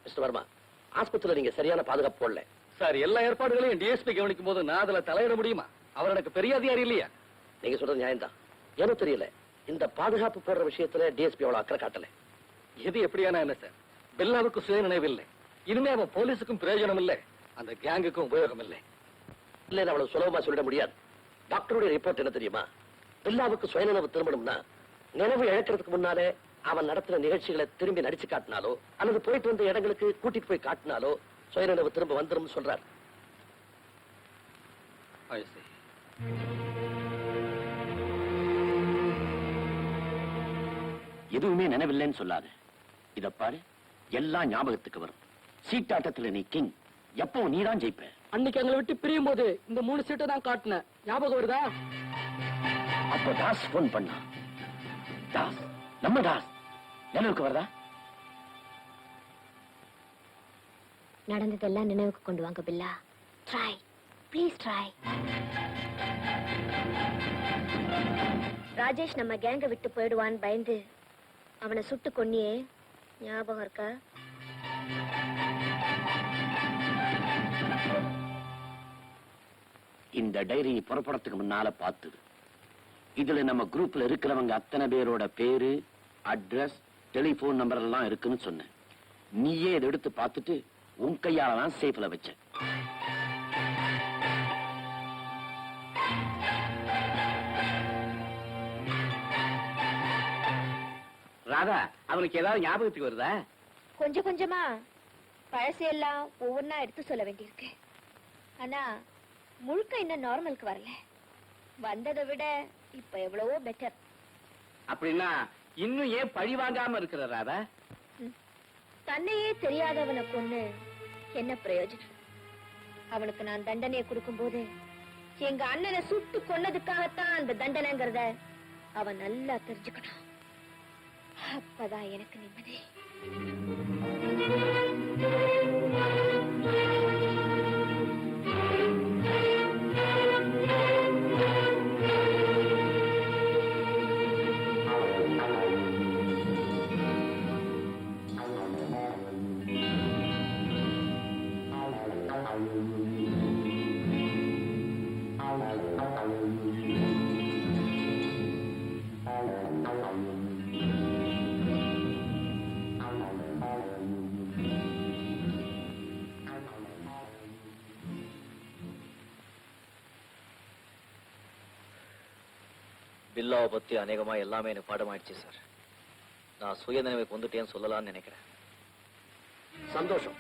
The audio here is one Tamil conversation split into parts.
மிஸ்டர் வர்மா, ஆஸ்பத்திரியில நீங்க சரியான பாதுகாப்பு போடல. சார், எல்லா ஏற்பாடுகளையும் டிஎஸ்பி கவனிக்கும் போது நான் அதுல தலையிட முடியுமா? அவர் எனக்கு பெரிய அதிகாரி இல்லையா? நீங்க சொல்றது நியாயம்தான். எனக்கு தெரியல, இந்த பாதுகாப்பு போடுற விஷயத்துல டிஎஸ்பி அவ்வளவு அக்கறை காட்டல. எது எப்படியானா என்ன சார், பில்லாவுக்கு சுய நினைவு இல்லை. இனிமே அவன் போலீஸுக்கும் பிரயோஜனம் இல்லை, அந்த கேங்குக்கும் உபயோகம் இல்லை. இல்ல, அவ்வளவு சுலபமா சொல்லிட முடியாது. டாக்டருடைய ரிப்போர்ட் என்ன தெரியுமா? பில்லாவுக்கு சுயநினைவு திரும்பணும்னா நினைவு இழக்கிறதுக்கு முன்னாலே அவன் நடத்தின நிகழ்ச்சிகளை திரும்பி நடிச்சு காட்டினாலோ அல்லது போயிட்டு வந்த இடங்களுக்கு கூட்டிட்டு போய் காட்டினாலோ சுயநினைவு திரும்ப வந்துடும் சொல்றார். எதுவுமே நினைவில்லைன்னு சொல்லாது. இத பாரு, எல்லாம் ஞாபகத்துக்கு வரும். சீட்டாட்டத்துல நீ கிங், எப்போ நீதான் ஜெயிப்ப. அன்னைக்கு எங்களை விட்டு பிரியும் போது இந்த 3 சீட்டை தான் காட்டினேன், ஞாபகம் வருதா? அப்போ தாஸ் போன் பண்ணா. தாஸ், நம்ம தாஸ் நினைவுக்கு வருதா? நடந்ததெல்லாம் நினைவுக்கு கொண்டு வாங்க Billa. Try, please try. Rajesh நம்ம கேங்க விட்டு போயிடுவான்னு பயந்து அவனை சுட்டு கொன்னியே, ஞாபகம் இருக்கா? இந்த டைரி புறப்படத்துக்கு முன்னால பார்த்தது. இதுல நம்ம குரூப்ல இருக்கிறவங்க அத்தனை பேரோட பேரு, அட்ரஸ், டெலிபோன் நம்பர் எல்லாம் இருக்குன்னு சொன்னேன். நீயே இதை எடுத்து பார்த்துட்டு உன் கையால தான் சேஃப்ல வச்ச. ராதா, அவனுக்கு ஏதாவது ஞாபகத்துக்கு வருதா? கொஞ்சம் கொஞ்சமா பழசையெல்லாம் ஒவ்வொன்னா எடுத்து சொல்ல வேண்டியிருக்கு. ஆனா முழுக்க இன்னும் நார்மலுக்கு வரல. வந்ததை விட இப்ப எவ்வளவோ பெட்டர். அப்படின்னா இன்னும் ஏன் பழி வாங்காம இருக்கிற ராதா? தன்னையே தெரியாதவனை கொன்னு என்ன பிரயோஜனம்? அவனுக்கு நான் தண்டனையை கொடுக்கும் போது எங்க அண்ணனை சுட்டு கொன்னதுக்காகத்தான் அந்த தண்டனைங்கிறத அவன் நல்லா தெரிஞ்சுக்கணும். அப்பதான் எனக்கு நிம்மதி. பில்லாவை பத்தி அநேகமா எல்லாமே எனக்கு பாடமாயிடுச்சு சார். நான் சுயநினைவை கொண்டுட்டேன்னு சொல்லலாம்னு நினைக்கிறேன். சந்தோஷம்.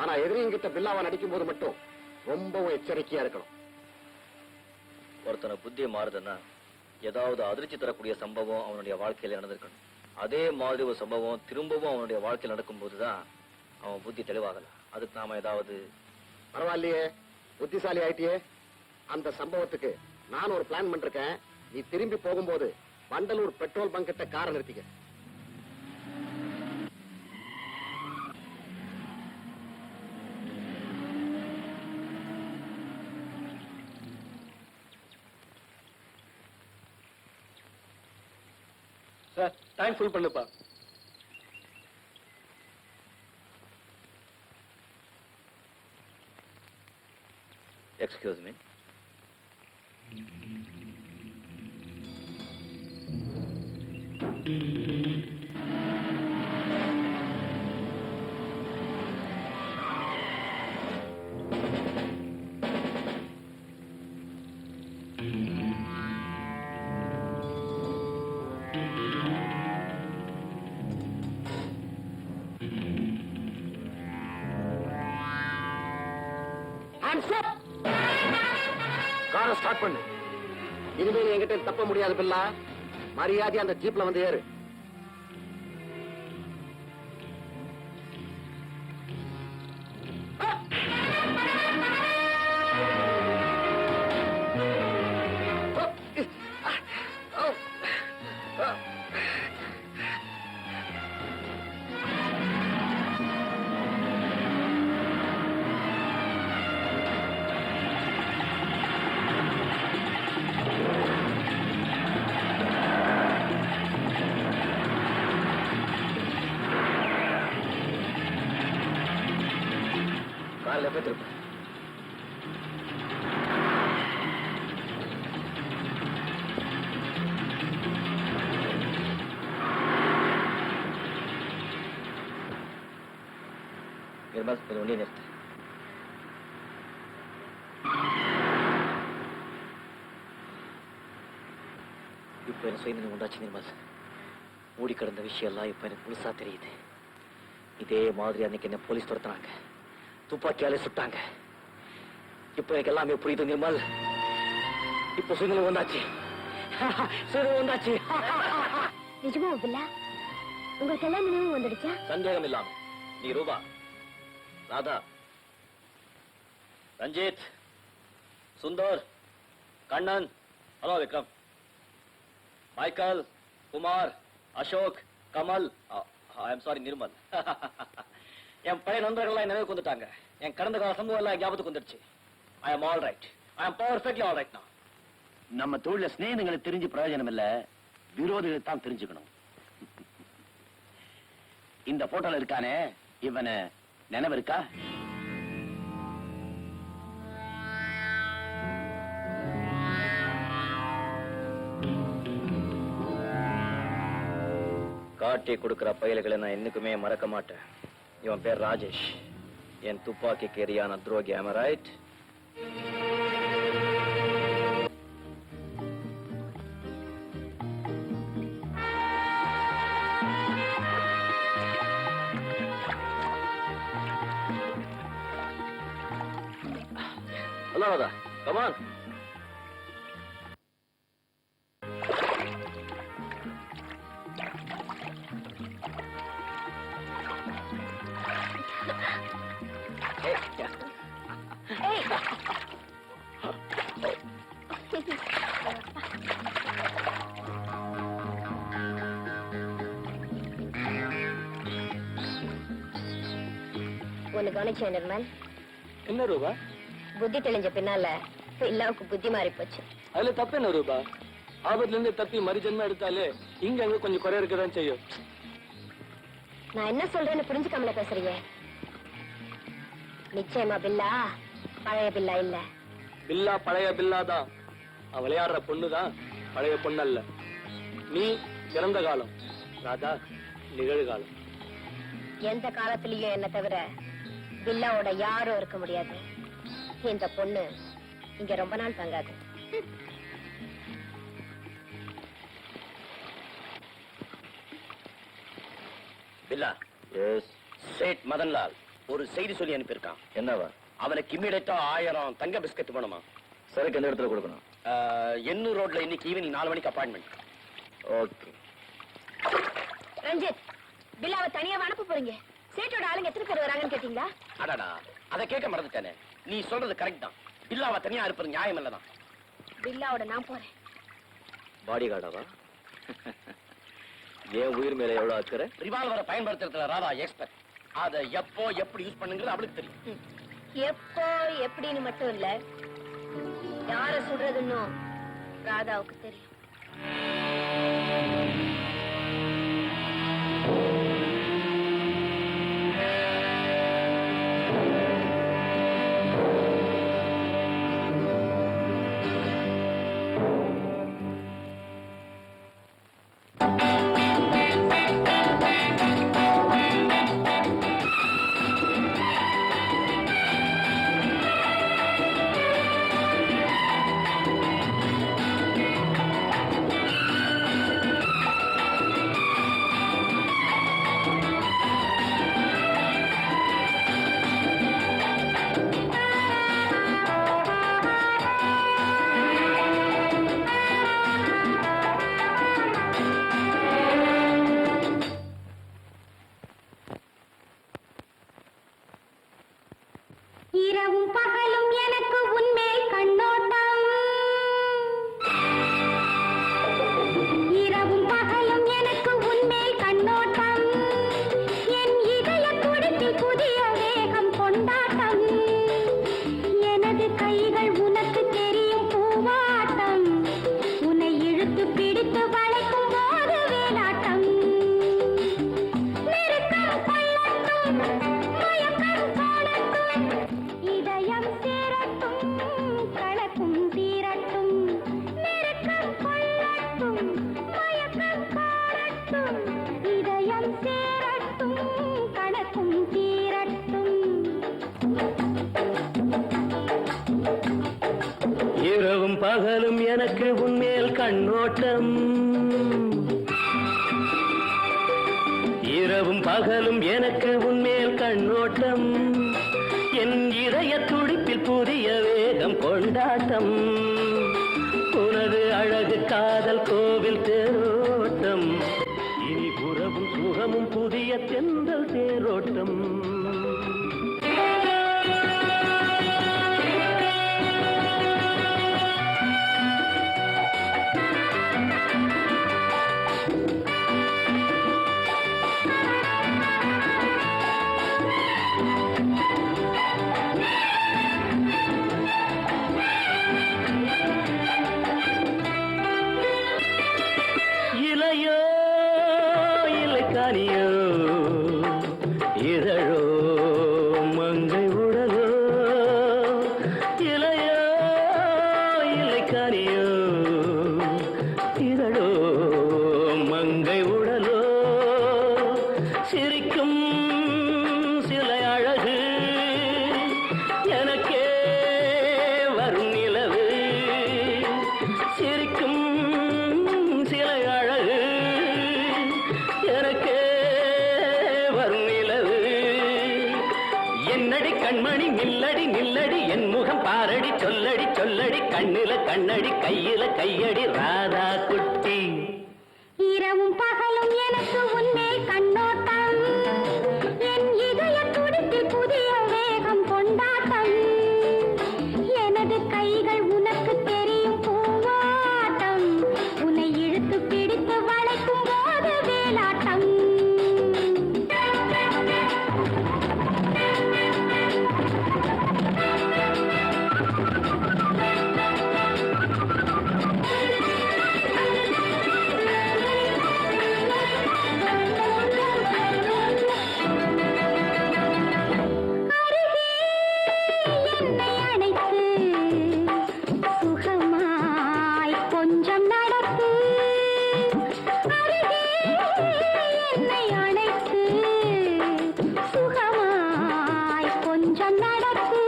ஆனா எதிரிங்கிட்ட பில்லாவை நடிக்கும் போது மட்டும் ரொம்பவும் எச்சரிக்கையா இருக்கணும். ஒருத்தனை புத்தியை மாறுதுன்னா ஏதாவது அதிர்ச்சி தரக்கூடிய சம்பவம் அவனுடைய வாழ்க்கையில நடந்திருக்கணும். அதே மாதிரி ஒரு சம்பவம் திரும்பவும் அவனுடைய வாழ்க்கையில் நடக்கும் போதுதான் அவன் புத்தி தெளிவாகல. அதுக்கு நாம ஏதாவது... பரவாயில்லையே, புத்திசாலி ஆயிட்டியே. அந்த சம்பவத்துக்கு நான் ஒரு பிளான் பண்ணிருக்கேன். நீ திரும்பி போகும்போது வண்டலூர் பெட்ரோல் பங்க் கிட்ட காரை நிறுத்திக்க. சார், டைம் ஃபுல் பண்ணுப்பா. Excuse me. காரை ஸ்டார்ட் பண்ணு. இனிமேல் என்கிட்ட தப்ப முடியாது பில்லா. மரியாதை அந்த ஜீப்ல வந்து ஏறு. கார் லெஃப்ட் திருப்பு. நிர்மல் கொஞ்சம் வண்டியை நிறுத்து. இப்ப எனக்கு சுயநிலை உண்டாச்சு நிர்மல். மூடி கிடந்த விஷயம் எல்லாம் இப்ப எனக்கு முழுசா தெரியுது. இதே மாதிரி அன்னைக்கு என்ன போலீஸ் துரத்துனாங்க, துப்பாக்கியாலே சுட்டாங்க. இப்ப எனக்கு எல்லாமே புரியுது நிர்மல். இப்ப சுயநிலை உண்டாச்சு. சுயநிலை உண்டாச்சு. நிஜமா பில்லா, உங்களுக்கு எல்லாம் நினைவு வந்துடுச்சா? சந்தேகம் இல்லாம. நீ Rupa, Radha, Ranjith, Sundar, Kannan, hello Vikram, Michael, Kumar, Ashok, Kamal, I am sorry Nirmal. என் பழைய நண்பர்கள்லாம் நினைவுக்கு வந்துட்டாங்க. என் கடந்த கால சம்பவம் எல்லாம் ஞாபகத்துக்கு வந்துடுச்சு. I am all right. I am perfectly all right. நம்ம தொழில ஸ்நேகங்களை தெரிஞ்சு பிரயோஜனம் இல்ல, விரோதிகளை தான் தெரிஞ்சுக்கணும். இந்த போட்டோல இருக்கானே இவன நினைவு இருக்கா? காட்டி கொடுக்கிற பயல்களை நான் என்னைக்குமே மறக்க மாட்டேன். இவன் பேர் ராஜேஷ். என் துப்பாக்கிக்கு எரியான துரோகி. am I right? Hello Radha, come on. ஒன்னு கவனிச்சேன் நிர்மல். என்ன ரூபா? புத்தி தெளிஞ்ச பின்னால பில்லாவுக்கு புத்தி மாறி போச்சு. அதுல தப்பு என்ன ரூபா? ஆபத்துல இருந்து தப்பி மறுஜன்மம் எடுத்தாலே இங்க அங்க கொஞ்சம் குறை இருக்கதான் செய்யும். நான் என்ன சொல்றேன்னு புரிஞ்சுக்காமல பேசுறீங்க. நிச்சயமா பில்லா பழைய பில்லா இல்ல. பில்லா பழைய பில்லா தான். அவன் விளையாடுற பொண்ணுதான் பழைய பொண்ணு அல்ல. நீ பிறந்த காலம், ராதா நிகழ்காலம். எந்த காலத்திலயும் என்ன தவிர பில்லாவோட யாரும் இருக்க முடியாது. இந்த பொண்ணு இங்க ரொம்ப நாள் தங்காது. பில்லா, எஸ். சேட் மதன்லால் ஒரு செய்தி சொல்லி அனுப்பியிருக்கான். என்னவா? அவனுக்கு இம்மிடியட்டா 1000 தங்க பிஸ்கட் வேணுமா? சரக்கு எந்த இடத்துல கொடுக்கணும்? எண்ணூர் ரோட்ல இன்னைக்கு ஈவினிங் 4 மணிக்கு அப்பாயின்மெண்ட். ஓகே. ரஞ்சித், பில்லாவை தனியா அனுப்ப போறீங்க. சேட்டோட ஆளுங்க எத்தனை பேர் வராங்கன்னு கேட்டீங்களா? அடடா, அதை கேட்க மறந்துட்டானே. நீ சொல்றது கரெக்ட் தான். பில்லாவை தனியா இருப்பது நியாயம் இல்லதான். பில்லாவோட நான் போறேன். பாடி கார்டாவா? ஏன் உயிர் மேல எவ்வளவு அக்கறை? ரிவால்வரை பயன்படுத்துறதுல ராதா எக்ஸ்பர்ட். அதை எப்போ எப்படி யூஸ் பண்ணுங்கிறது அவளுக்கு தெரியும். எப்போ எப்படின்னு மட்டும் இல்ல, யார சுடுறதுன்னு ராதாவுக்கு தெரியும். இரவும் பகலும் எனக்கு உன்மேல் கண்ணோட்டம், இரவும் பகலும் எனக்கு உன்மேல் கண்ணோட்டம், என் இதய துடிப்பில் புதிய வேகம் கொண்டாட்டம், எனது கைகள் உனக்கு தெரியும் பூவாட்டம், உன்னை இழுத்து பிடித்து வளைக்கும் போது வேலாட்டம், நெருக்கம் கொள்ளட்டும் மயக்கம் போடட்டும் பகலும் எனக்கு உன்மேல் கண்ணோட்டம், இரவும் பகலும் எனக்கு உன்மேல் கண்ணோட்டம், என் இதய துடிப்பில் புதிய வேகம் கொண்டாட்டம், உனது அழகு காதல் கோவில் தேரோட்டம், இனி உறவும் சுகமும் புதிய தென்றல் தேரோட்டம். இலையோ இலைக்கானியோ இதழோ மங்கை உடலோ, இலையோ இலைக்கானியோ இதழோ மங்கை உடலோ, சிரிக்கும் சிலை அழகு எனக்கே வரும் நிலவு, சிரிக்கும் சிலை அழகு எனக்கே வரும் நிலவு, என்னடி கண்மணி நில்லடி நில்லடி என் முகம் பாரடி சொல்லடி சொல்லடி கண்ணில கண்ணடி கையில கையடி ராதா குட்டி. இரவும் பகலும் எனக்கு உன்மேல் கண்ணோட்டம், என் இதய துடிப்பில் புதிய வேகம் கொண்டாட்டம், எனது கைகள் உனக்கு தெரியும் பூவாட்டம், உன்னை இழுத்து பிடித்து வளைக்கும் போது வேலாட்டம். என்னை அணைத்து சுகமாய் கொஞ்சம் நடத்து, அருகே என்னை அணைத்து சுகமாய் கொஞ்சம் நடத்து,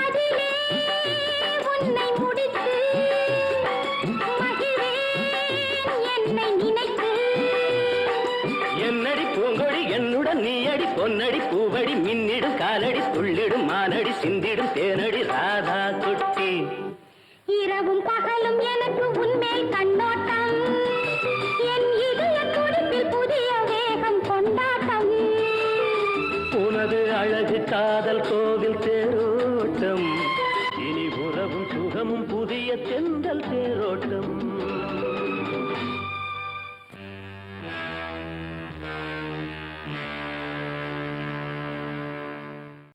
அதிலே உன்னை முடித்து மகிழ்வேன் என்னை நினைத்து. என்னடி பூங்கொடி என்னுடன் நீயடி பொன்னடி பூவடி மின்னிடும் காலடி துள்ளிடும் மானடி சிந்திடும் தேனடி ராதா குட்டி. இரவும் பகலும் எனக்கு உன்மேல் கண்ணோட்டம், என் இதய துடிப்பில் புதிய வேகம் கொண்டாட்டம், உனது அழகு காதல் கோவில் தேரோட்டம், இனி உறவும் சுகமும் புதிய தென்றல் தேரோட்டம்.